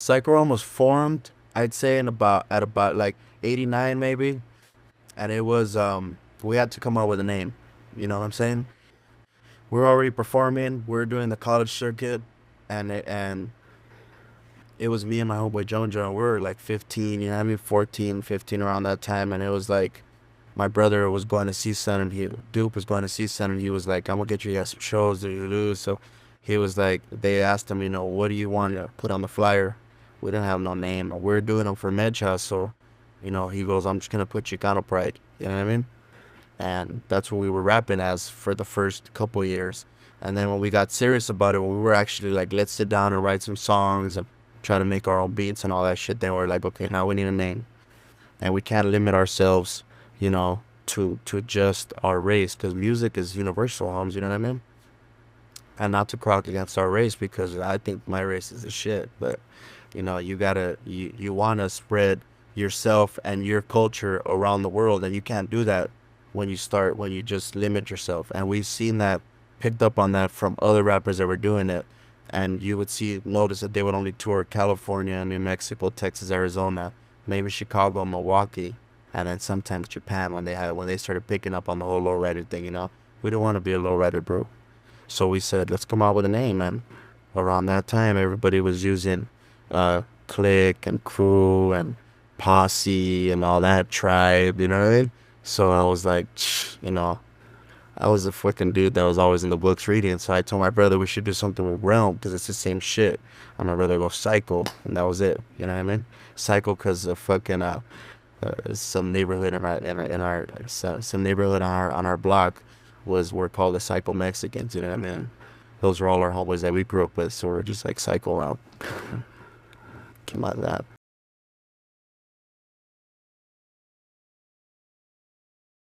Psycho Realm was formed, I'd say, at about like 89 maybe, and it was we had to come up with a name. You know what I'm saying? We're already performing. We're doing the college circuit, and it was me and my homeboy Jojo. We were like 15, you know, what I mean, 14, 15 around that time, and it was like my brother was going to see Son, and Duke was going to see Son, and he was like, "I'm gonna get you guys some shows that you lose." So he was like, they asked him, you know, what do you want to put on the flyer? We didn't have no name. We're doing them for Medcha, so you know, he goes, "I'm just gonna put Chicano Pride." You know what I mean? And that's what we were rapping as for the first couple years. And then when we got serious about it, when we were actually like, let's sit down and write some songs and try to make our own beats and all that shit, then we're like, okay, now we need a name, and we can't limit ourselves, you know, to just our race, because music is universal, homes. You know what I mean? And not to crock against our race, because I think my race is the shit, but you know, you want to spread yourself and your culture around the world, and you can't do that when you just limit yourself. And we've seen that, picked up on that from other rappers that were doing it. And you would notice that they would only tour California, New Mexico, Texas, Arizona, maybe Chicago, Milwaukee, and then sometimes Japan, when they started picking up on the whole lowrider thing. You know, we don't want to be a lowrider, bro. So we said, let's come out with a name, man. Around that time, everybody was using Click and Crew and Posse and all that, Tribe, you know what I mean? So I was like, you know, I was a fucking dude that was always in the books reading. So I told my brother we should do something with Realm, because it's the same shit. And my brother goes Psycho, and that was it. You know what I mean? Psycho, because of fucking some neighborhood some neighborhood on our block were called the Psycho Mexicans. You know what I mean? Those were all our homeboys that we grew up with. So we're just like Psycho Realm. Came out of that.